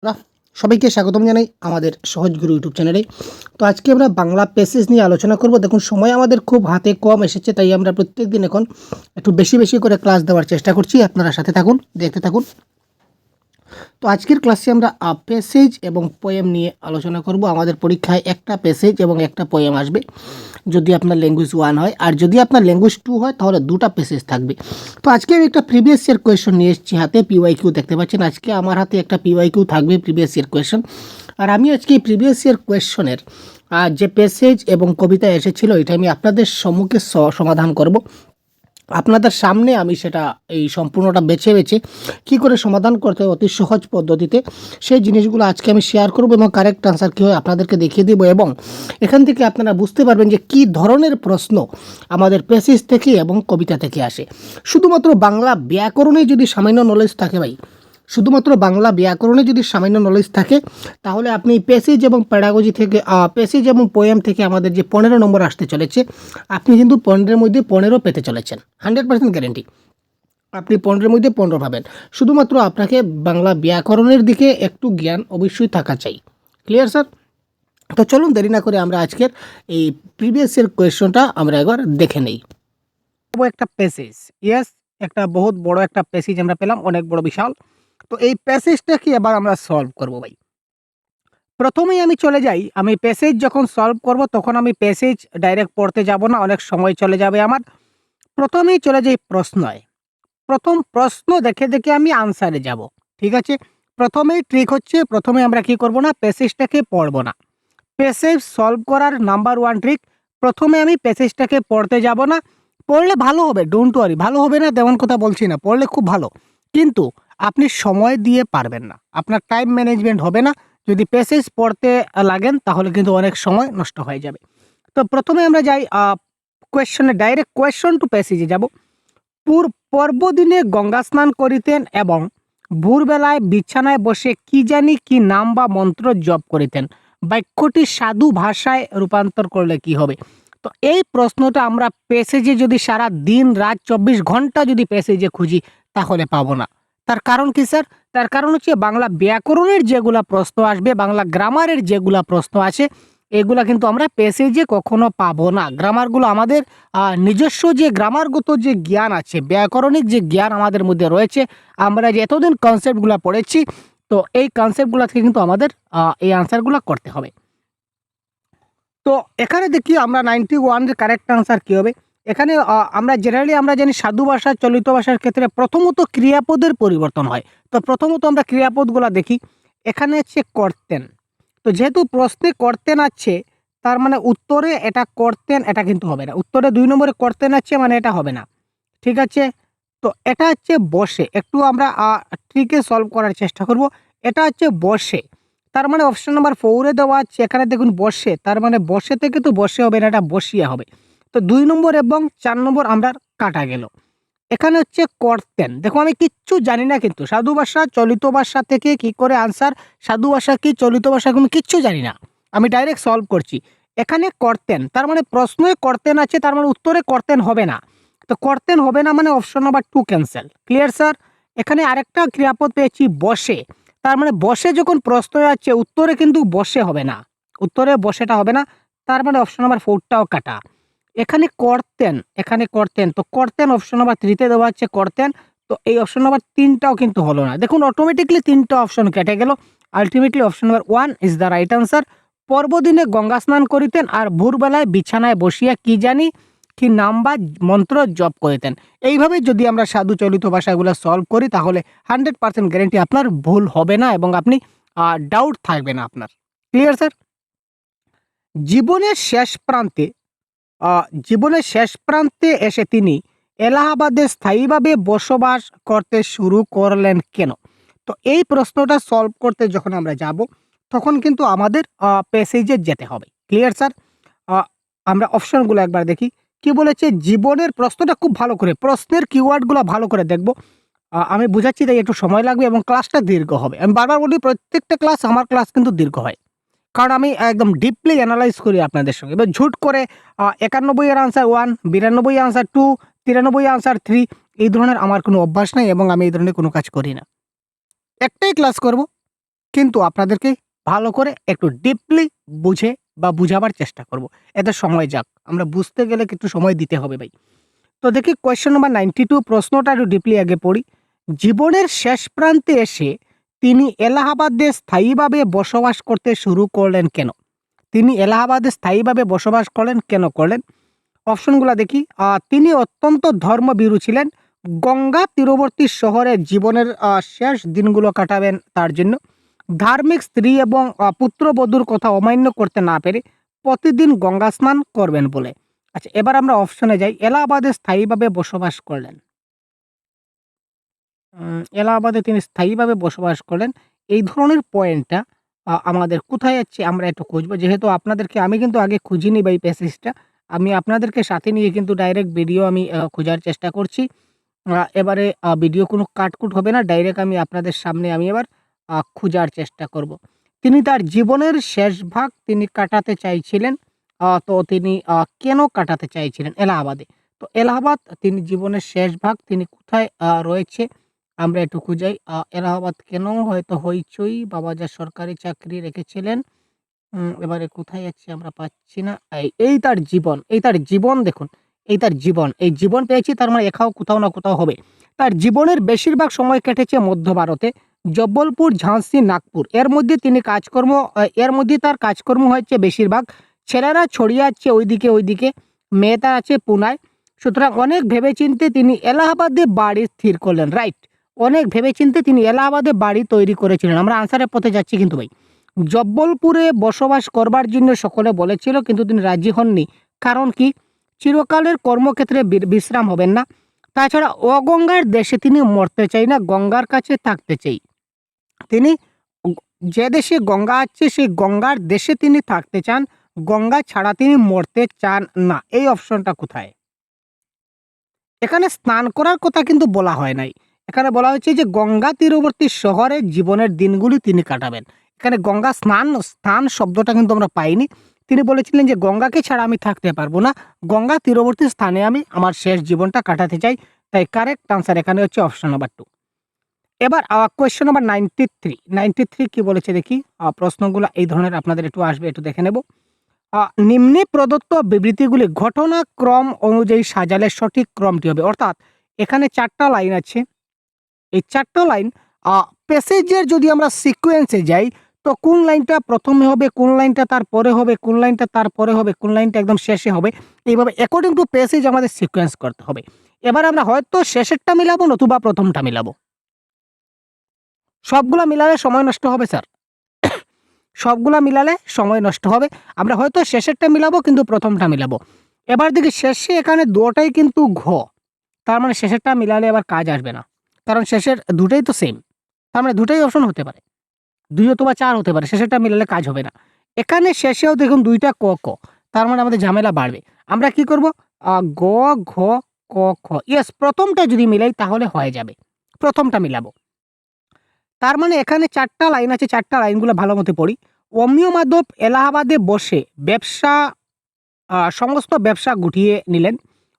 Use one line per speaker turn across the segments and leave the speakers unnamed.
না, সবাইকে স্বাগতম জানাই আমাদের সহজ গুরু ইউটিউব চ্যানেলে। তো আজকে আমরা বাংলা প্যাসেজ নিয়ে আলোচনা করব। দেখুন, সময় আমাদের খুব হাতে কম এসেছে, তাই আমরা প্রত্যেকদিন এখন একটু বেশি বেশি করে ক্লাস দেওয়ার চেষ্টা করছি। আপনারা সাথে থাকুন, দেখতে থাকুন। তো আজকের ক্লাসে আমরা প্যাসেজ এবং পোয়েম নিয়ে আলোচনা করব। আমাদের পরীক্ষায় একটা প্যাসেজ এবং একটা পোয়েম আসবে যদি আপনার ল্যাঙ্গুয়েজ 1 হয়, আর যদি আপনার ল্যাঙ্গুয়েজ 2 হয় তাহলে দুটো প্যাসেজ থাকবে। তো আজকে আমি একটা প্রিভিয়াস ইয়ার কোয়েশ্চন নিয়ে এসেছি হাতে, পিওয়াইকিউ দেখতে পাচ্ছেন। আজকে আমার হাতে একটা পিওয়াইকিউ থাকবে, প্রিভিয়াস ইয়ার কোয়েশ্চন। আর আমি আজকে এই প্রিভিয়াস ইয়ার কোয়েশ্চনের যে প্যাসেজ এবং কবিতা এসেছিল, এটা আমি আপনাদের সম্মুখে সমাধান করব। আপনাদের সামনে আমি সেটা এই সম্পূর্ণটা বেছে বেছে কী করে সমাধান করতে হয় অতি সহজ পদ্ধতিতে, সেই জিনিসগুলো আজকে আমি শেয়ার করব এবং কারেক্ট আনসার কী হয় আপনাদেরকে দেখিয়ে দেবো। এবং এখান থেকে আপনারা বুঝতে পারবেন যে কী ধরনের প্রশ্ন আমাদের প্যাসেজ থেকে এবং কবিতা থেকে আসে। শুধুমাত্র বাংলা ব্যাকরণে যদি সামান্য নলেজ থাকে ভাই, শুধুমাত্র বাংলা ব্যাকরণে যদি সামান্য নলেজ থাকে, তাহলে আপনি প্যাসেজ এবং প্যাডাগজি থেকে প্যাসেজ এবং পোয়েম থেকে আমাদের যে 15 নম্বর আসতে চলেছে, আপনি কিন্তু 15-এর মধ্যে 15 পেতে চলেছেন, 100% গ্যারেন্টি। আপনি 15-এর মধ্যে 15 পাবেন। শুধুমাত্র আপনাকে বাংলা ব্যাকরণের দিকে একটু জ্ঞান অবশ্যই থাকা চাই। Clear sir? তো চলুন দেরি না করে আমরা আজকের এই প্রিভিয়াস এর কোয়েশ্চনটা আমরা একবার দেখে নেই। একটা প্যাসেজ, ইয়েস, একটা বহুত বড় একটা প্যাসেজ আমরা পেলাম, অনেক বড় বিশাল। তো এই প্যাসেজটাকে এবার আমরা সলভ করব ভাই। প্রথমেই আমি চলে যাই, আমি প্যাসেজ যখন সলভ করব তখন আমি প্যাসেজ ডাইরেক্ট পড়তে যাব না, অনেক সময় চলে যাবে আমার। প্রথমেই চলে যাই প্রশ্নয়। প্রথম প্রশ্ন দেখে দেখে আমি আনসারে যাব। ঠিক আছে? প্রথমেই ট্রিক হচ্ছে, প্রথমে আমরা কি করব না, প্যাসেজটাকে পড়ব না। প্যাসেজ সলভ করার নাম্বার 1 ট্রিক, প্রথমে আমি প্যাসেজটাকে পড়তে যাব না। পড়লে ভালো হবে, ডোন্ট ওয়ারি, ভালো হবে না তেমন কথা বলছি না, পড়লে খুব ভালো। কিন্তু আপনি সময় দিয়ে পারবেন না, আপনার টাইম ম্যানেজমেন্ট হবে না। যদি প্যাসেজ পড়তে লাগেন তাহলে কিন্তু অনেক সময় নষ্ট হয়ে যাবে। তো প্রথমে আমরা যাই কোয়েশ্চনে, ডাইরেক্ট কোয়েশ্চন টু প্যাসেজে যাব। পর্বদিনে গঙ্গা স্নান করিতেন এবং ভোরবেলায় বিছানায় বসে কি জানি কি নাম বা মন্ত্র জপ করিতেন। বাক্যটি সাধু ভাষায় রূপান্তর করলে কি হবে? তো এই প্রশ্নটা আমরা প্যাসেজে যদি সারা দিন রাত 24 ঘন্টা যদি প্যাসেজে খুঁজি তাহলে পাবো না। তার কারণ কি স্যার? তার কারণ হচ্ছে বাংলা ব্যাকরণের যেগুলা প্রশ্ন আসবে, বাংলা গ্রামারের যেগুলা প্রশ্ন আছে, এগুলা কিন্তু আমরা প্যাসেজে কখনো পাবো না। গ্রামারগুলো আমাদের নিজস্ব যে গ্রামারগত যে জ্ঞান আছে, ব্যাকরণিক যে জ্ঞান আমাদের মধ্যে রয়েছে, আমরা যে এতদিন কনসেপ্টগুলো পড়েছি, তো এই কনসেপ্টগুলো থেকে কিন্তু আমাদের এই আনসারগুলো করতে হবে। তো এখানে দেখি আমরা 91 এর কারেক্ট আনসার কী হবে? এখানে আমরা জেনারেলি আমরা জানি সাধু ভাষা, চলিত ভাষার ক্ষেত্রে প্রথমত ক্রিয়াপদের পরিবর্তন হয়। তো প্রথমত আমরা ক্রিয়াপদগুলা দেখি। এখানে হচ্ছে করতেন। তো যেহেতু প্রশ্নে করতেন আছে, তার মানে উত্তরে এটা করতেন, এটা কিন্তু হবে না। উত্তরে 2 নম্বরে করতেন আছে, মানে এটা হবে না। ঠিক আছে? তো এটা হচ্ছে বসে। একটু আমরা ট্রিকে সলভ করার চেষ্টা করব। এটা হচ্ছে বসে। তার মানে অপশন নাম্বার 4 এ দেওয়া আছে, এখানে দেখুন বসে, তার মানে বসে থেকে তো বসে হবে না, এটা বসিয়া হবে। তো 2 নম্বর এবং 4 নম্বর আমরা কাটা গেল। এখানে হচ্ছে করতেন। দেখো আমি কিচ্ছু জানি না, কিন্তু সাধু ভাষা, চলিত ভাষা থেকে কি করে আনসার, সাধু ভাষা কি, চলিত ভাষা কি, আমি কিচ্ছু জানি না। আমি ডাইরেক্ট সলভ করছি। এখানে করতেন, তার মানে প্রশ্নে করতেন আছে, তার মানে উত্তরে করতেন হবে না। তো করতেন হবে না মানে option number 2 cancel. Clear sir? এখানে আরেকটা ক্রিয়াপদ পেয়েছি বসে। তার মানে বসে যখন প্রশ্ন আছে, উত্তরে কিন্তু বসে হবে না। উত্তরে বসেটা হবে না। তার মানে অপশন নাম্বার 4 টাও কাটা। এখানে করতেন, এখানে করতেন। তো করতেন অপশন নাম্বার 3 তে দেওয়া আছে করতেন। তো এই অপশন নাম্বার 3 টাও কিন্তু হলো না। দেখুন অটোমেটিক্যালি 3 টা অপশন কেটে গেল। Ultimately option number 1 is the right answer. পর্বদিনে গঙ্গা স্নান করিতেন আর ভোরবেলায় বিছানায় বসিয়া কি জানি কি নাম বা মন্ত্র জপ করিতেন। এইভাবে যদি আমরা সাধু চলিত ভাষাগুলো সলভ করি তাহলে 100% গ্যারান্টি আপনার ভুল হবে না এবং আপনি ডাউট থাকবে না আপনার। Clear sir? জীবনের শেষ প্রান্তে জীবনের শেষ প্রান্তে এসে তিনি এলাহাবাদে স্থায়ীভাবে বসবাস করতে শুরু করলেন কেন? তো এই প্রশ্নটা সলভ করতে যখন আমরা যাব, তখন কিন্তু আমাদের প্যাসেজে যেতে হবে। Clear sir? আ আমরা অপশনগুলো একবার দেখি। কি বলেছে? জীবনের, প্রশ্নটা খুব ভালো করে, প্রশ্নের কিওয়ার্ডগুলো ভালো করে দেখব। আমি বুঝাচ্ছি তাই একটু সময় লাগবে এবং ক্লাসটা দীর্ঘ হবে। আমি বারবার বলি, প্রত্যেকটা ক্লাস, আমার ক্লাস কিন্তু দীর্ঘ হয়। কারণ আমি একদম ডিপলি এনালাইজ করি আপনাদের সঙ্গে। এবার ঝুট করে ৯১ এর আনসার 1, ৯২ আনসার 2, ৯৩ আনসার 3, এই ধরনের আমার কোনো অভ্যাস নাই এবং আমি এই ধরনের কোনো কাজ করি না। একটাই ক্লাস করব, কিন্তু আপনাদেরকে ভালো করে একটু ডিপলি বুঝে বা বুঝাবার চেষ্টা করব। এতে সময় যাক। আমরা বুঝতে গেলে একটু সময় দিতে হবে ভাই। তো দেখি কোয়েশ্চেন নাম্বার 92 প্রশ্নটা একটু ডিপলি আগে পড়ি। জীবনের শেষ প্রান্তে এসে তিনি এলাহাবাদে স্থায়ীভাবে বসবাস করতে শুরু করলেন কেন? তিনি এলাহাবাদে স্থায়ীভাবে বসবাস করলেন কেন করলেন? অপশনগুলা দেখি। তিনি অত্যন্ত ধর্মভীরু ছিলেন। গঙ্গা তীরবর্তী শহরে জীবনের শেষ দিনগুলো কাটাবেন তার জন্য। ধার্মিক স্ত্রী এবং পুত্রবধূর কথা অমান্য করতে না পেরে প্রতিদিন গঙ্গা স্নান করবেন বলে। আচ্ছা, এবার আমরা অপশনে যাই। এলাহাবাদে স্থায়ীভাবে বসবাস করলেন। এলাহাবাদে তিনি স্থায়ীভাবে বসবাস করলেন। এই ধরনের পয়েন্টটা আমাদের কোথায় আছে আমরা একটু খুঁজবো। যেহেতু আপনাদেরকে আমি কিন্তু আগে খুঁজিনি বা এই প্যাসেজটা। আমি আপনাদেরকে সাথে নিয়ে কিন্তু ডাইরেক্ট ভিডিও আমি খোঁজার চেষ্টা করছি। এবারে ভিডিও কোনো কাটকুট হবে না। ডাইরেক্ট আমি আপনাদের সামনে আমি এবার খোঁজার চেষ্টা করব। তিনি তার জীবনের শেষ ভাগ তিনি কাটাতে চাইছিলেন। তো তিনি কেন কাটাতে চাইছিলেন এলাহাবাদে? তো এলাহাবাদ তিনি জীবনের শেষ ভাগ তিনি কোথায় রয়েছে আমরা একটু খুঁজাই। এলাহাবাদ কেন? হয়তো হইচই, বাবাজান সরকারি চাকরি রেখেছিলেন। এবারে কোথায় আছে আমরা পাচ্ছি না। এই তার জীবন, এই তার জীবন দেখুন, এই তার জীবন। এই জীবন পেয়েছি তার মানে এখাও কোথাও না কোথাও হবে। তার জীবনের বেশিরভাগ সময় কেটেছে মধ্য ভারতে। জব্বলপুর, ঝাঁসি, নাগপুর। এর মধ্যে তার কাজকর্ম হয়েছে বেশিরভাগ। ছেলেরা ছড়িয়ে আছে ওইদিকে, মেয়েটা আছে পুনায়। সুতরাং অনেক ভেবেচিন্তে তিনি এলাহাবাদে বাড়ি স্থির করলেন। রাইট। অনেক ভেবেচিন্তে তিনি এলাহাবাদে বাড়ি তৈরি করেছিলেন। আমরা আনসারের পথে যাচ্ছি কিন্তু ভাই। জব্বলপুরে বসবাস করবার জন্য সকলে বলেছিল কিন্তু তিনি রাজি হননি। কারণ কি? চিরকালের কর্মক্ষেত্রে বিশ্রাম হবেন না। তাছাড়া অগঙ্গার দেশে তিনি মরতে চাই না, গঙ্গার কাছে থাকতে চাই। তিনি যে দেশে গঙ্গা আছে সেই গঙ্গার দেশে তিনি থাকতে চান, গঙ্গা ছাড়া তিনি মরতে চান না। এই অপশনটা কোথায়? এখানে স্নান করার কথা কিন্তু বলা হয় নাই। এখানে বলা হয়েছে যে গঙ্গা তীরবর্তী শহরে জীবনের দিনগুলি তিনি কাটাবেন। এখানে গঙ্গা স্থান শব্দটা কিন্তু আমরা পাইনি। তিনি বলেছিলেন যে গঙ্গাকে ছাড়া আমি থাকতে পারবো না, গঙ্গা তীরবর্তী স্থানে আমি আমার শেষ জীবনটা কাটাতে চাই। তাই কারেক্ট আনসার এখানে হচ্ছে অপশন নাম্বার 2। এবার কোয়েশ্চেন নাম্বার 93 কি বলেছে দেখি। প্রশ্নগুলো এই ধরনের আপনাদের একটু আসবে, একটু দেখে নেব। নিম্নে প্রদত্ত বিবৃতিগুলি ঘটনাক্রম অনুযায়ী সাজালে সঠিক ক্রমটি হবে। অর্থাৎ এখানে 4টা লাইন আছে। এই 4টা লাইন প্যাসেজের যদি আমরা সিকোয়েন্সে যাই তো কোন লাইনটা প্রথমে হবে, কোন লাইনটা তারপরে হবে, কোন লাইনটা তারপরে হবে, কোন লাইনটা একদম শেষে হবে, এইভাবে অ্যাকর্ডিং টু প্যাসেজ আমাদের সিকোয়েন্স করতে হবে। এবার আমরা হয়তো শেষেরটা মিলাবো নতুবা প্রথমটা মিলাবো। সবগুলা মিলালে সময় নষ্ট হবে স্যার। সবগুলা মিলালে সময় নষ্ট হবে। আমরা হয়তো শেষেরটা মিলাবো কিন্তু প্রথমটা মিলাবো। এবার দেখি শেষে এখানে দুটোই কিন্তু ঘ। তার মানে শেষেরটা মিলালে এবার কাজ আসবে না। কারণ শেষের দুটোই তো সেম। তার মানে দুটোই অপশন হতে পারে। ২ অথবা ৪ হতে পারে। শেষেরটা মিলালে কাজ হবে না। এখানে শেষেও দেখুন ২টা ক, ক। তার মানে আমাদের ঝামেলা বাড়বে। আমরা কি করব? গ, ঘ, ক, খ। ইয়েস, প্রথমটা যদি মিলাই তাহলে হয়ে যাবে। প্রথমটা মিলাবো। তার মানে এখানে 4টা লাইন আছে, 4টা লাইনগুলো ভালো মতো পড়ি। অমিয় মাধব এলাহাবাদে বসে সমস্ত ব্যবসা গুটিয়ে নিলেন।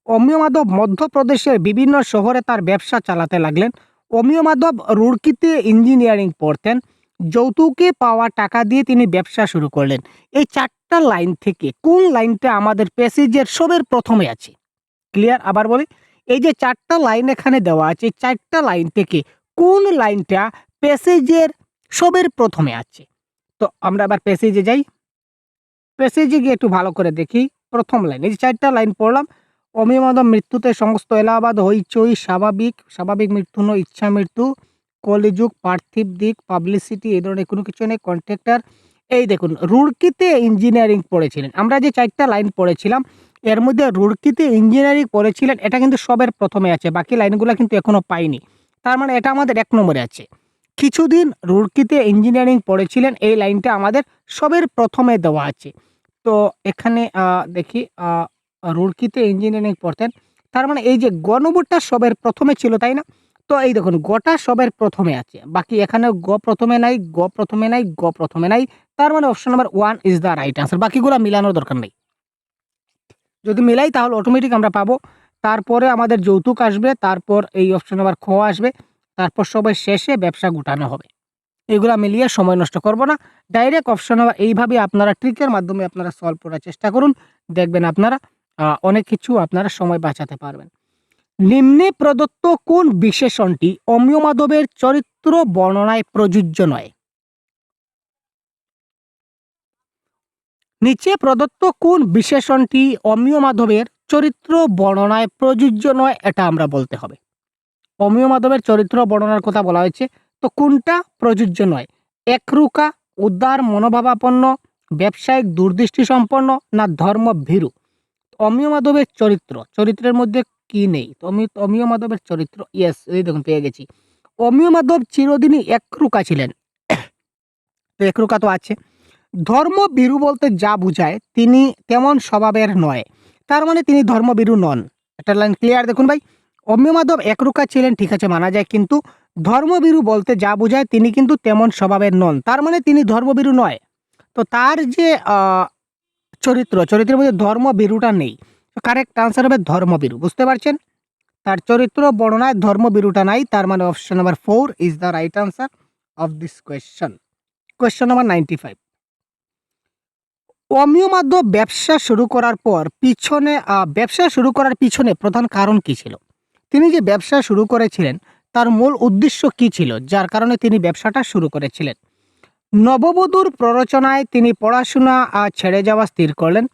অমিয় মাধব মধ্যপ্রদেশের বিভিন্ন শহরে তার ব্যবসা চালাতে লাগলেন। অমিয় মাধব রুড়কিতে ইঞ্জিনিয়ারিং পড়তেন। যৌতুকে পাওয়া টাকা দিয়ে তিনি ব্যবসা শুরু করলেন। এই 4টা লাইন থেকে কোন লাইনটা আমাদের প্যাসেজের সবের প্রথমে আছে? ক্লিয়ার? আবার বলি, এই যে 4টা লাইন এখানে দেওয়া আছে, 4টা লাইন থেকে কোন লাইনটা প্যাসেজের সবের প্রথমে আছে? তো আমরা আবার প্যাসেজে যাই। প্যাসেজে গিয়ে একটু ভালো করে দেখি। প্রথম লাইন, এই যে 4টা লাইন পড়লাম। অমিয় মাধব মৃত্যুতে সমস্ত এলাহাবাদ হইচই, স্বাভাবিক মৃত্যু নয়, ইচ্ছা মৃত্যু, কলিযুগ, পার্থিব দিক, পাবলিসিটি, এই ধরনের কোনো কিছু নেই, কন্ট্রাক্টর। এই দেখুন, রুড়কিতে ইঞ্জিনিয়ারিং পড়েছিলেন। আমরা যে 4টা লাইন পড়েছিলাম এর মধ্যে রুড়কিতে ইঞ্জিনিয়ারিং পড়েছিলেন এটা কিন্তু সবের প্রথমে আছে, বাকি লাইনগুলো কিন্তু এখনো পাইনি। তার মানে এটা আমাদের 1 নম্বরে আছে। কিছুদিন রুড়কিতে ইঞ্জিনিয়ারিং পড়েছিলেন, এই লাইনটা আমাদের সবের প্রথমে দেওয়া আছে। তো এখানে দেখি রুড়কিতে ইঞ্জিনিয়ারিং পড়তেন। তার মানে এই যে গ নম্বরটা সবের প্রথমে ছিল, তাই না? তো এই দেখুন গটা সবের প্রথমে আছে। বাকি এখানে গ প্রথমে নাই, গ প্রথমে নাই, গ প্রথমে নাই। তার মানে option number 1 is the right answer. বাকিগুলো মিলানোর দরকার নেই। যদি মিলাই তাহলে অটোমেটিক আমরা পাবো। তারপরে আমাদের যৌতুক আসবে, তারপর এই অপশন নাম্বার খ আসবে, তারপর সবার শেষে ব্যবসা গুটানো হবে। এগুলা মিলিয়ে সময় নষ্ট করব না। ডাইরেক্ট অপশন হবে, এইভাবে আপনারা ট্রিকের মাধ্যমে আপনারা সলভ করার চেষ্টা করুন। দেখবেন আপনারা অনেক কিছু আপনারা সময় বাঁচাতে পারবেন। নিম্নে প্রদত্ত কোন বিশেষণটি অমিয় মাধবের চরিত্র বর্ণনায় প্রযোজ্য নয়? নিচে প্রদত্ত কোন বিশেষণটি অমিয় মাধবের চরিত্র বর্ণনায় প্রযোজ্য নয়, এটা আমরা বলতে হবে। অমিয় মাধবের চরিত্র বর্ণনার কথা বলা হয়েছে, তো কোনটা প্রযোজ্য নয়? একরুকা, উদার মনোভাবাপন্ন, ব্যবসায়িক দূরদৃষ্টি সম্পন্ন, না ধর্মভীরু? অমিয় মাধবের চরিত্রের মধ্যে কি নেই? তো অমিয় মাধবের চরিত্র, ইয়েস, এই দেখুন পেয়ে গেছি। অমিয় মাধব চিরদিনই একরুকা ছিলেন। তো একরুকা তো আছে। ধর্মভীরু বলতে যা বুঝায় তিনি তেমন স্বভাবের নয়, তার মানে তিনি ধর্মভীরু নন। একটা লাইন ক্লিয়ার দেখুন ভাই, অমিয় মাধব একরুকা ছিলেন, ঠিক আছে, মানা যায়, কিন্তু ধর্মভীরু বলতে যা বুঝায় তিনি কিন্তু তেমন স্বভাবের নন, তার মানে তিনি ধর্মভীরু নয়। তো তার যে চরিত্রের মধ্যে ধর্মভীরুটা নেই। কারেক্ট আনসার হবে ধর্মভীরু, বুঝতে পারছেন? তার চরিত্র বর্ণনায় ধর্মভীরুটা নাই, তার মানে option number 4 is the right answer of this question. Question number 95। অমিয় মাধব ব্যবসা শুরু করার পিছনে প্রধান কারণ কি ছিল? তিনি যে ব্যবসা শুরু করেছিলেন তার মূল উদ্দেশ্য কি ছিল, যার কারণে তিনি ব্যবসাটা শুরু করেছিলেন? নববধূর প্ররোচনায় তিনি পড়াশোনা ছেড়ে যাওয়া স্থির করলেন।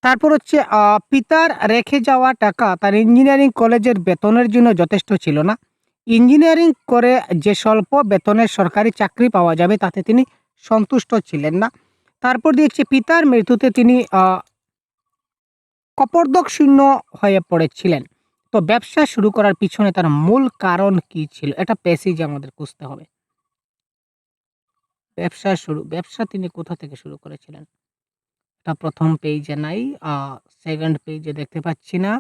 তারপর হচ্ছে পিতার রেখে যাওয়া টাকা তার ইঞ্জিনিয়ারিং কলেজের বেতনের জন্য যথেষ্ট ছিল না। ইঞ্জিনিয়ারিং করে যে স্বল্প বেতনের সরকারি চাকরি পাওয়া যাবে তাতে তিনি সন্তুষ্ট ছিলেন না। তারপর দেখছি পিতার মৃত্যুতে তিনি কপর্দক শূন্য হয়ে পড়েছিলেন। তো ব্যবসা শুরু করার পিছনে তার মূল কারণ কি ছিল? এটা প্যাসেজ আমাদের খুঁজতে হবে। ব্যবসা তিনি কোথা থেকে শুরু করেছিলেন? এটা প্রথম পেজে নাই, সেকেন্ড পেজে দেখতে পাচ্ছি না।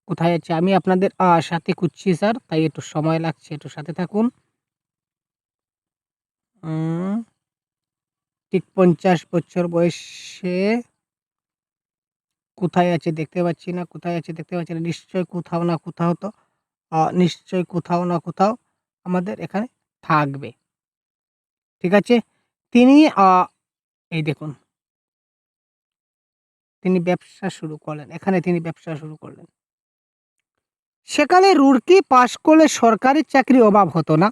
কোথায় আছে? আমি আপনাদের সাথে খুঁজছি স্যার, তাই একটু সময় লাগছে, একটু সাথে থাকুন। ঠিক 50 বছর বয়সে কোথায় আছে দেখতে পাচ্ছি না, কোথায় আছে দেখতে পাচ্ছি না। নিশ্চয়ই কোথাও না কোথাও তো নিশ্চয়ই কোথাও না কোথাও আমাদের এখানে থাকবে। ঠিক আছে? তিনি এই দেখুন, তিনি ব্যবসা শুরু করলেন। এখানে তিনি ব্যবসা শুরু করলেন। সেকালে রুড়কি পাশ করলে সরকারি চাকরির অভাব হতো না।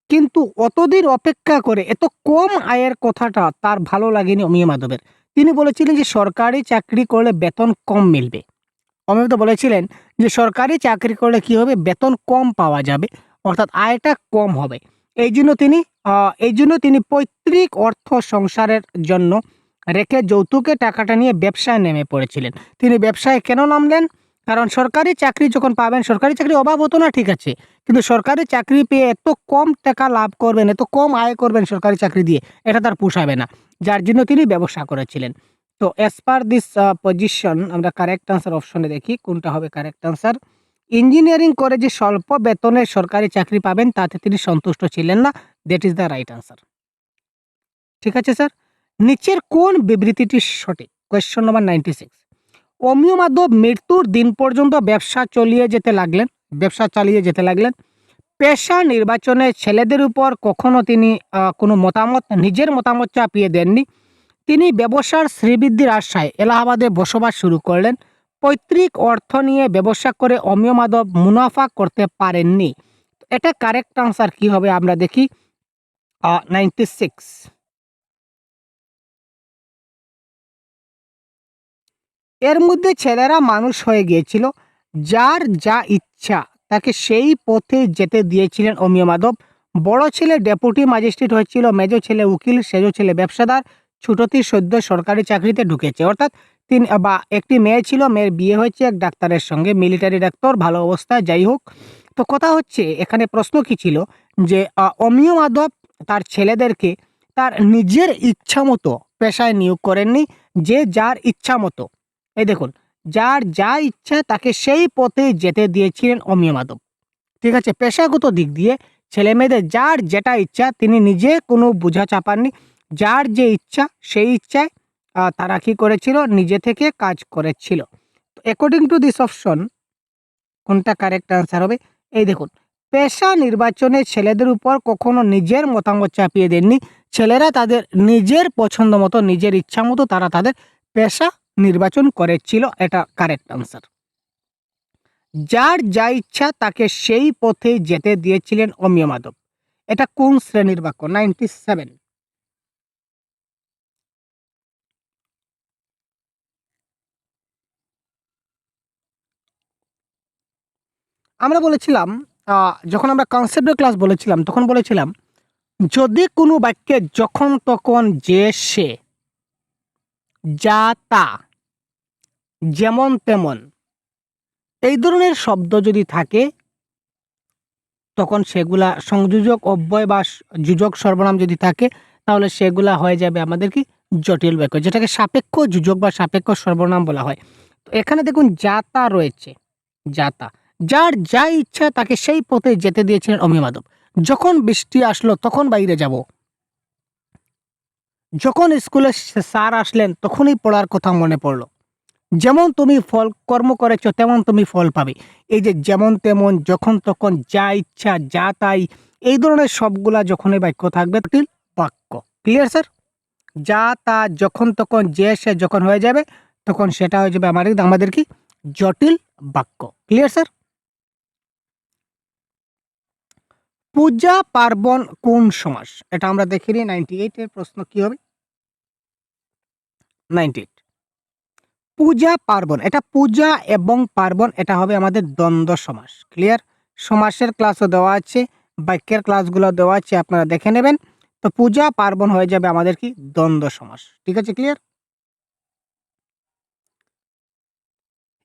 কিন্তু অতদিন অপেক্ষা করে এত কম আয়ের কথাটা তার ভালো লাগেনি অমিয় মাধবের। তিনি বলেছিলেন যে সরকারি চাকরি করলে বেতন কম মিলবে। অমিয় মাধব বলেছিলেন যে সরকারি চাকরি করলে কি হবে? বেতন কম পাওয়া যাবে, অর্থাৎ আয়টা কম হবে। এই জন্য তিনি পৈতৃক অর্থ সংসারের জন্য রেখে যৌতুকের টাকাটা নিয়ে ব্যবসায় নেমে পড়েছিলেন। তিনি ব্যবসায় কেন নামলেন? কারণ সরকারি চাকরি যখন পাবেন, সরকারি চাকরির অভাব হতো না, ঠিক আছে, কিন্তু সরকারি চাকরি পেয়ে এত কম টাকা লাভ করবেন, এত কম আয় করবেন সরকারি চাকরি দিয়ে, এটা তার পোষাবে না। যার জন্য তিনি ব্যবসা করেছিলেন। তো অ্যাজ পার দিস পজিশন আমরা কারেক্ট আনসার অপশনে দেখি কোনটা হবে কারেক্ট আনসার। ইঞ্জিনিয়ারিং করে যে স্বল্প বেতনে সরকারি চাকরি পাবেন তাতে তিনি সন্তুষ্ট ছিলেন না। That is the right answer. ঠিক আছে স্যার? নিচের কোন বিবৃতিটি সঠিক? Question number 96। অমিয় মাধব মৃত্যুর দিন পর্যন্ত ব্যবসা চালিয়ে যেতে লাগলেন। পেশা নির্বাচনে ছেলেদের উপর কখনো তিনি কোনো নিজের মতামত চাপিয়ে দেননি। তিনি ব্যবসার শ্রীবৃদ্ধির আশায় এলাহাবাদে বসবাস শুরু করলেন। পৈতৃক অর্থ নিয়ে ব্যবসা করে অমিয় মাধব মুনাফা করতে পারেননি। এটা কারেক্ট আনসার কি হবে আমরা দেখি। 96। এর মধ্যে ছেলেরা মানুষ হয়ে গিয়েছিল, যার যা ইচ্ছা তাকে সেই পথে যেতে দিয়েছিলেন অমিয় মাধব। বড় ছেলে ডেপুটি ম্যাজিস্ট্রেট হয়েছিল, মেজো ছেলে উকিল, সেজো ছেলে ব্যবসাদার, ছোটটি সদ্য সরকারি চাকরিতে ঢুকেছে। অর্থাৎ একটি মেয়ে ছিল, মেয়ের বিয়ে হয়েছে এক ডাক্তারের সঙ্গে, মিলিটারি ডাক্তার, ভালো অবস্থায়, যাই হোক। তো কথা হচ্ছে এখানে প্রশ্ন কি ছিল যে অমিয় মাধব তার ছেলেদেরকে তার নিজের ইচ্ছা মতো পেশায় নিয়োগ করেননি, যে যার ইচ্ছা মতো, এই দেখুন, যার যা ইচ্ছা তাকে সেই পথে যেতে দিয়েছিলেন অমিয় মাধব। ঠিক আছে? পেশাগত দিক দিয়ে ছেলেমেয়েদের যার যেটা ইচ্ছা তিনি নিজে কোনো বোঝা চাপাননি। যার যে ইচ্ছা সেই ইচ্ছায় তারা কি করেছিল? নিজে থেকে কাজ করেছিল। তো অ্যাকর্ডিং টু দিস অপশন কোনটা কারেক্ট আনসার হবে? এই দেখুন, পেশা নির্বাচনে ছেলেদের উপর কখনো নিজের মতামত চাপিয়ে দেননি। ছেলেরা তাদের নিজের পছন্দ মতো, নিজের ইচ্ছা মতো তারা তাদের পেশা নির্বাচন করেছিল। এটা কারেক্ট আনসার। যার যা ইচ্ছা তাকে সেই পথে যেতে দিয়েছিলেন অমিয় মাধব। এটা কোন শ্রেণীর বাক্য? 97। আমরা বলেছিলাম, যখন আমরা কনসেপ্টের ক্লাস বলেছিলাম তখন বলেছিলাম, যদি কোনো বাক্যে যখন তখন, যে সে, যা তা, যেমন তেমন এই ধরনের শব্দ যদি থাকে, তখন সেগুলা সংযোজক অব্যয় বা যোজক সর্বনাম যদি থাকে, তাহলে সেগুলা হয়ে যাবে আমাদের কি জটিল বাক্য, যেটাকে সাপেক্ষ যোজক বা সাপেক্ষ সর্বনাম বলা হয়। তো এখানে দেখুন যাতা রয়েছে, যাতা, যার যা ইচ্ছা তাকে সেই পথে যেতে দিয়েছিলেন অমিয় মাধব। যখন বৃষ্টি আসলো তখন বাইরে যাব, যখন স্কুলে স্যার আসলেন তখনই পড়ার কথা মনে পড়লো, যেমন তুমি ফল কর্ম করেছো তেমন তুমি ফল পাবে। এই যে যেমন তেমন, যখন তখন, যা ইচ্ছা, যা তাই, এই ধরনের সবগুলা যখনই বাক্য থাকবে জটিল বাক্য। Clear sir? যা তা, যখন তখন, যে সে যখন হয়ে যাবে, তখন সেটা হয়ে যাবে আমাদের কি জটিল বাক্য। Clear sir? পূজা পার্বণ কোন সমাস? এটা আমরা দেখে নিই। 98 এর প্রশ্ন কি হবে? 98, পূজা পার্বণ, এটা পূজা এবং পার্বণ, এটা হবে আমাদের দ্বন্দ্ব সমাস। ক্লিয়ার? সমাসের ক্লাসও দেওয়া আছে, বাক্যের ক্লাসগুলো দেওয়া আছে, আপনারা দেখে নেবেন। তো পূজা পার্বণ হয়ে যাবে আমাদের কি দ্বন্দ্ব সমাস। ঠিক আছে? ক্লিয়ার?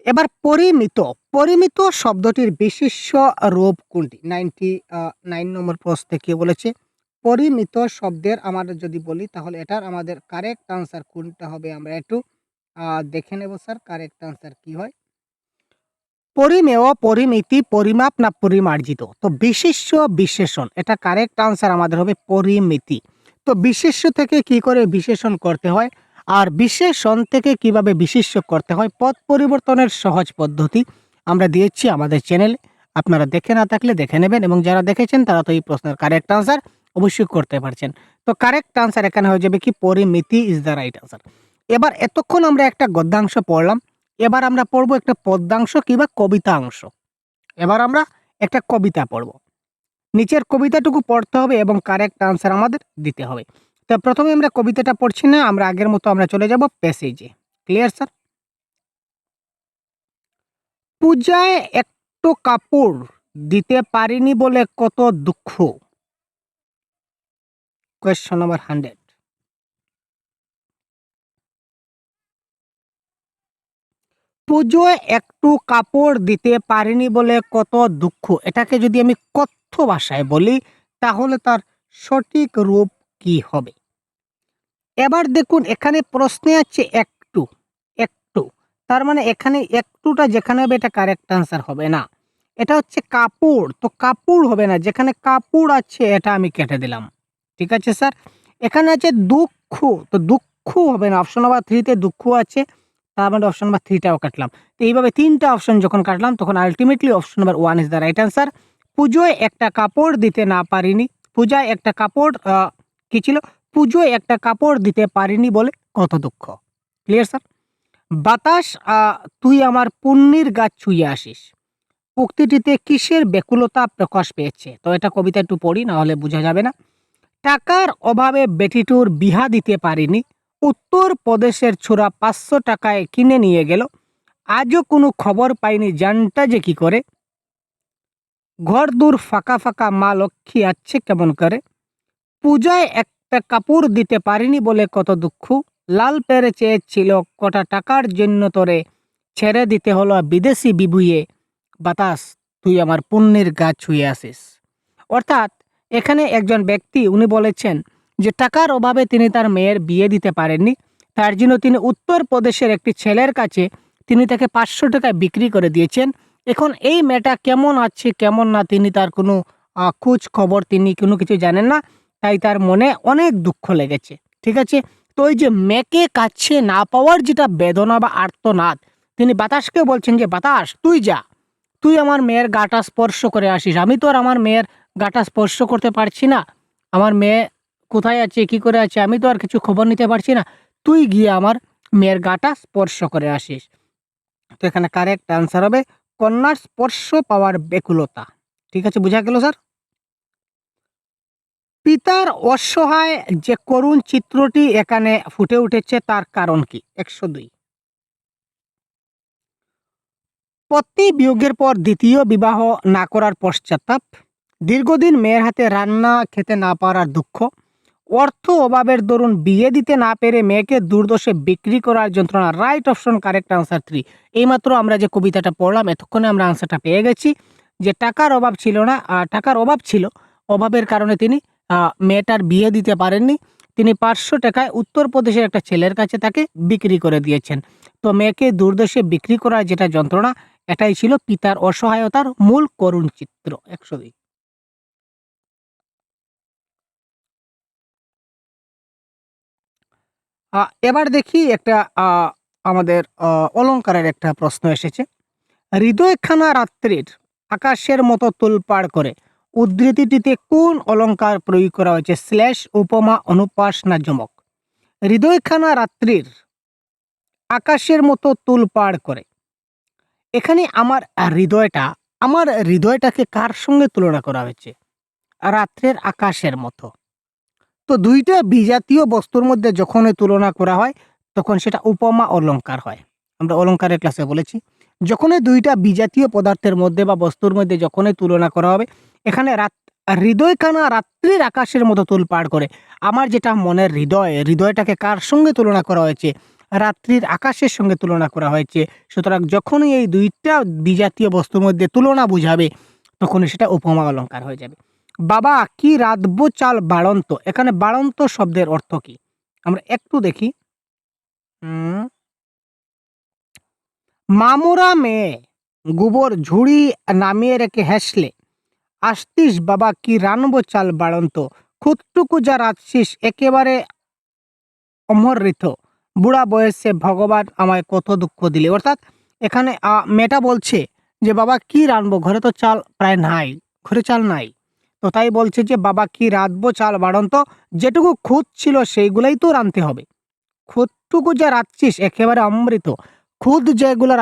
এবার পরিমিত, পরিমিত শব্দটির বিশেষ্য রূপ কোনটি? 99 নম্বর প্রশ্নে কি বলেছে? পরিমিত শব্দের আমরা যদি বলি তাহলে এটার আমাদের কারেক্ট আনসার কোনটা হবে? আমরা একটু দেখে নেব স্যার কারেক্ট আনসার কি হয়। পরিমেয়, পরিমিতি, পরিমাপ না পরিমার্জিত? তো বিশেষ্য বিশেষণ, এটা কারেক্ট আনসার আমাদের হবে পরিমিতি। তো বিশেষ্য থেকে কি করে বিশেষণ করতে হয়, আর বিশেষণ থেকে কিভাবে বিশেষ্য করতে হয়, পদ পরিবর্তনের সহজ পদ্ধতি আমরা দিয়েছি আমাদের চ্যানেলে। আপনারা দেখে না থাকলে দেখে নেবেন, এবং যারা দেখেছেন তারা তো এই প্রশ্নের কারেক্ট আনসার অবশ্যই করতে পারছেন। তো কারেক্ট আনসার এখানে হয়ে যাবে কি পরিমিতি ইজ দ্য রাইট আনসার। এবার এতক্ষণ আমরা একটা গদ্যাংশ পড়লাম, এবার আমরা পড়বো একটা পদ্যাংশ কিংবা কবিতা অংশ। এবার আমরা একটা কবিতা পড়ব। নিচের কবিতাটুকু পড়তে হবে এবং কারেক্ট আনসার আমাদের দিতে হবে। তো প্রথমে আমরা কবিতাটা পড়ছি না, আমরা আগের মতো আমরা চলে যাব প্যাসেজে। Clear sir? পূজায় একটু কাপড় দিতে পারিনি বলে কত দুঃখ। Question number 100। পুজোয় একটু কাপড় দিতে পারিনি বলে কত দুঃখ, এটাকে যদি আমি কথ্য ভাষায় বলি তাহলে তার সঠিক রূপ কি হবে? এবার দেখুন এখানে প্রশ্নে আছে একটু, একটু, তার মানে এখানে একটুটা যেখানে হবে এটা কারেক্ট আনসার হবে না, এটা হচ্ছে কাপড়, তো কাপড় হবে না, যেখানে কাপড় আছে এটা আমি কেটে দিলাম। ঠিক আছে স্যার? এখানে আছে দুঃখ, তো দুঃখ হবে না, অপশন নাম্বার 3 তে দুঃখ আছে, তার মানে অপশন নাম্বার 3টাও কাটলাম। তো এইভাবে 3টা অপশন যখন কাটলাম তখন ultimately option number 1 is the right answer. পুজোয় একটা কাপড় দিতে না পারিনি, পূজায় একটা কাপড় কি ছিল? পুজোয় একটা কাপড় দিতে পারিনি বলে কত দুঃখ। Clear sir? বাতাস, তুই আমার পুণ্যির গাছ ছুঁয়ে আসিস, উক্তিটিতে কিসের ব্যাকুলতা প্রকাশ পেয়েছে? তো এটা কবিতা একটু পড়ি, না হলে বোঝা যাবে না। টাকার অভাবে বেটিটুর বিহা দিতে পারিনি, উত্তর প্রদেশের ছোড়া 500 টাকায় কিনে নিয়ে গেল, আজও কোনো খবর পাইনি জানটা যে কি করে, ঘর দূর ফাঁকা ফাঁকা মা লক্ষ্মী আছে কেমন করে, পূজায় একটা কাপড় দিতে পারিনি বলে কত দুঃখ, লাল পেরে চেয়েছিল কটা টাকার জন্য তোরে, ছেড়ে দিতে হলো বিদেশি বিবুয়ে, বাতাস তুই আমার পুণ্যের গাছ ছুঁয়ে আসিস। অর্থাৎ এখানে একজন ব্যক্তি উনি বলেছেন যে টাকার অভাবে তিনি তার মেয়ের বিয়ে দিতে পারেননি, তার জন্য তিনি উত্তরপ্রদেশের একটি ছেলের কাছে তিনি তাকে 500 টাকায় বিক্রি করে দিয়েছেন। এখন এই মেয়েটা কেমন আছে কেমন না তিনি তার কোনো খোঁজ খবর তিনি কোনো কিছু জানেন না, তাই তার মনে অনেক দুঃখ লেগেছে। ঠিক আছে? তো ওই যে মেয়েকে কাছে না পাওয়ার যেটা বেদনা বা আর্তনাদ, তিনি বাতাসকে বলছেন যে বাতাস তুই যা, তুই আমার মেয়ের গাটা স্পর্শ করে আসিস। আমি তো আর আমার মেয়ের গাটা স্পর্শ করতে পারছি না। আমার মেয়ে কোথায় আছে, কি করে আছে, আমি তো আর কিছু খবর নিতে পারছি না। তুই গিয়ে আমার মেয়ের গাটা স্পর্শ করে আসিস। তো এখানে কারেক্ট অ্যান্সার হবে কন্যার স্পর্শ পাওয়ার ব্যাকুলতা। ঠিক আছে, বুঝা গেল স্যার? পিতার অসহায় যে করুণ চিত্রটি এখানে ফুটে উঠেছে তার কারণ কি? 102। পত্নী বিয়োগের পর দ্বিতীয় বিবাহ না করার পশ্চাত্তাপ, দীর্ঘদিন মেয়ের হাতে রান্না খেতে না পারার দুঃখ, অর্থ অভাবের দরুন বিয়ে দিতে না পেরে মেয়েকে দুর্দশে বিক্রি করার যন্ত্রণা। Right option, correct answer 3। এইমাত্র আমরা যে কবিতাটা পড়লাম এতক্ষণে আমরা আনসারটা পেয়ে গেছি যে টাকার অভাব ছিল না, টাকার অভাব ছিল, অভাবের কারণে তিনি মেয়েটার বিয়ে দিতে পারেননি। তিনি 500 টাকায় উত্তরপ্রদেশের একটা ছেলের কাছে তাকে বিক্রি করে দিয়েছেন। তো মেয়েকে দুর্দশে বিক্রি করার যেটা যন্ত্রণা, এটাই ছিল পিতার অসহায়তার মূল করুণ চিত্র। 102। এবার দেখি একটা আমাদের অলংকারের একটা প্রশ্ন এসেছে। হৃদয়খানা রাত্রির আকাশের মতো তোলপাড় করে উদ্ধৃতিটিতে কোন অলংকার প্রয়োগ করা হয়েছে? স্ল্যাশ, উপমা, অনুপ্রাস না যমক? হৃদয়খানা রাত্রির আকাশের মতো তোলপাড় করে, এখানে আমার হৃদয়টাকে কার সঙ্গে তুলনা করা হয়েছে? রাত্রের আকাশের মতো। তো দুইটা বিজাতীয় বস্তুর মধ্যে যখনই তুলনা করা হয় তখন সেটা উপমা অলংকার হয়। আমরা অলংকারের ক্লাসে বলেছি, যখনই দুইটা বিজাতীয় পদার্থের মধ্যে বা বস্তুর মধ্যে যখনই তুলনা করা হবে, এখানে হৃদয়খানা রাত্রির আকাশের মতো তোলপাড় করে, আমার যেটা মনের হৃদয়টাকে কার সঙ্গে তুলনা করা হয়েছে? রাত্রির আকাশের সঙ্গে তুলনা করা হয়েছে। সুতরাং যখনই এই দুইটা বিজাতীয় বস্তুর মধ্যে তুলনা বুঝাবে তখনই সেটা উপমা অলংকার হয়ে যাবে। বাবা কি রাঁধবো চাল বাড়ন্ত, এখানে বাড়ন্ত শব্দের অর্থ কি? আমরা একটু দেখি। মামুরা মেয়ে গোবর ঝুড়ি নামিয়ে রেখে হেসলে, আসতিস বাবা কি রানবো চাল বাড়ন্ত, খুদটুকু যা রাঁধছিস একেবারে অমৃত, বুড়া বয়সে ভগবান আমায় কত দুঃখ দিলে। অর্থাৎ এখানে মেয়েটা বলছে যে বাবা কি রানবো, ঘরে তো চাল প্রায় নাই, ঘরে চাল নাই। তো তাই বলছে যে বাবা কি রাঁধবো চাল বাড়ন্ত, যেটুকু খুদ ছিল সেইগুলাই তো রাঁধতে হবে। খুদটুকু যা রাঁধছিস একেবারে অমৃত। খুদ যেগুলো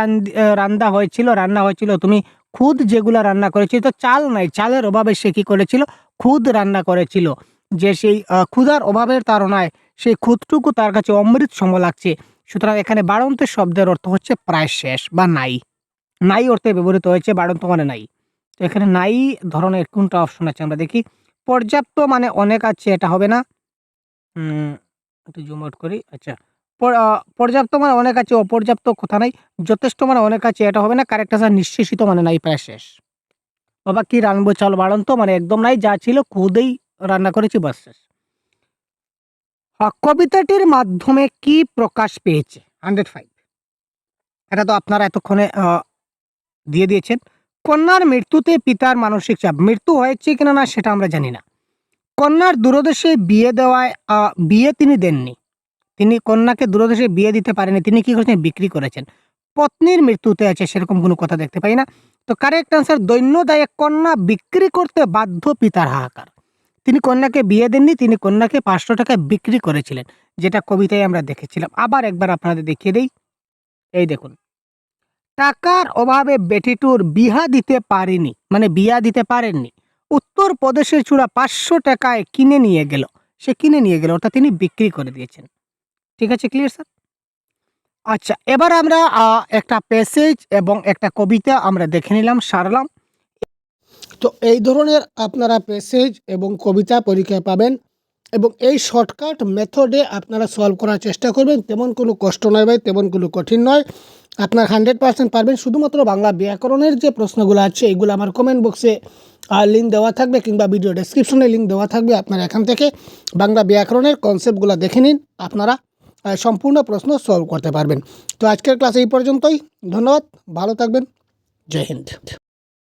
রান্না হয়েছিল, তুমি খুদ যেগুলো রান্না করেছিল, তো চাল নাই, চালের অভাবে সে কি করেছিল? খুদ রান্না করেছিল। যে সেই ক্ষুধার অভাবের তাড়নায় সেই খুদটুকু তার কাছে অমৃত সম লাগছে। সুতরাং এখানে বাড়ন্ত শব্দের অর্থ হচ্ছে প্রায় শেষ বা নাই। নাই অর্থে ব্যবহৃত হয়েছে, বাড়ন্ত মানে নাই। তো এখানে নাই ধরনের কোনটা অপশন আছে আমরা দেখি। পর্যাপ্ত মানে অনেক আছে, এটা হবে না। একটু জুম আউট করি। আচ্ছা, পর্যাপ্ত মানে অনেক আছে, অপর্যাপ্ত কথা নাই। যথেষ্ট মানে অনেক আছে, এটা হবে না। কারেক্ট আনসার নিঃশেষিত মানে নাই, প্রায় শেষ। বাবা কি রানবো চাল বাড়ন্ত মানে একদম নাই, যা ছিল খুদেই রান্না করেছি, বাস শেষ। কবিতাটির মাধ্যমে কি প্রকাশ পেয়েছে? 105। এটা তো আপনারা এতক্ষণে দিয়ে দিয়েছেন। কন্যার মৃত্যুতে পিতার মানসিক চাপ, মৃত্যু হয়েছে কিনা না সেটা আমরা জানি না। কন্যার দূরদেশে বিয়ে দেওয়ায় বিয়ে তিনি দেননি, তিনি কন্যাকে দূরদেশে বিয়ে দিতে পারেনি, তিনি কি করেছেন? বিক্রি করেছেন। পত্নীর মৃত্যুতে আছে সেরকম কোনো কথা দেখতে পাই না। তো কারেক্ট আনসার দৈন্য দায়ে কন্যা বিক্রি করতে বাধ্য পিতার হাহাকার। তিনি কন্যাকে বিয়ে দেননি, তিনি কন্যাকে 500 টাকায় বিক্রি করেছিলেন, যেটা কবিতায় আমরা দেখেছিলাম। আবার একবার আপনাদের দেখিয়ে দেই। এই দেখুন, টাকার অভাবে বেটিটুর বিহা দিতে পারিনি মানে বিয়া দিতে পারেননি, উত্তর প্রদেশের চূড়া 500 টাকায় কিনে নিয়ে গেল, সে কিনে নিয়ে গেল অর্থাৎ তিনি বিক্রি করে দিয়েছেন। ঠিক আছে, ক্লিয়ার স্যার? আচ্ছা, এবার আমরা একটা প্যাসেজ এবং একটা কবিতা আমরা দেখে নিলাম, সারলাম।
তো এই ধরনের আপনারা প্যাসেজ এবং কবিতা পরীক্ষায় পাবেন এবং এই শর্টকাট মেথডে আপনারা সলভ করার চেষ্টা করবেন। তেমন কোনো কষ্ট নয় ভাই, তেমন কোনো কঠিন নয়, আপনার 100% পারবেন। শুধুমাত্র বাংলা ব্যাকরণের যে প্রশ্নগুলো আছে এগুলো আমার কমেন্ট বক্সে লিঙ্ক দেওয়া থাকবে কিংবা ভিডিও ডেসক্রিপশনে লিঙ্ক দেওয়া থাকবে। আপনারা এখান থেকে বাংলা ব্যাকরণের কনসেপ্টগুলো দেখে নিন, আপনারা সম্পূর্ণ প্রশ্ন সলভ করতে পারবেন। তো আজকের ক্লাস এই পর্যন্তই। ধন্যবাদ, ভালো থাকবেন, জয় হিন্দ।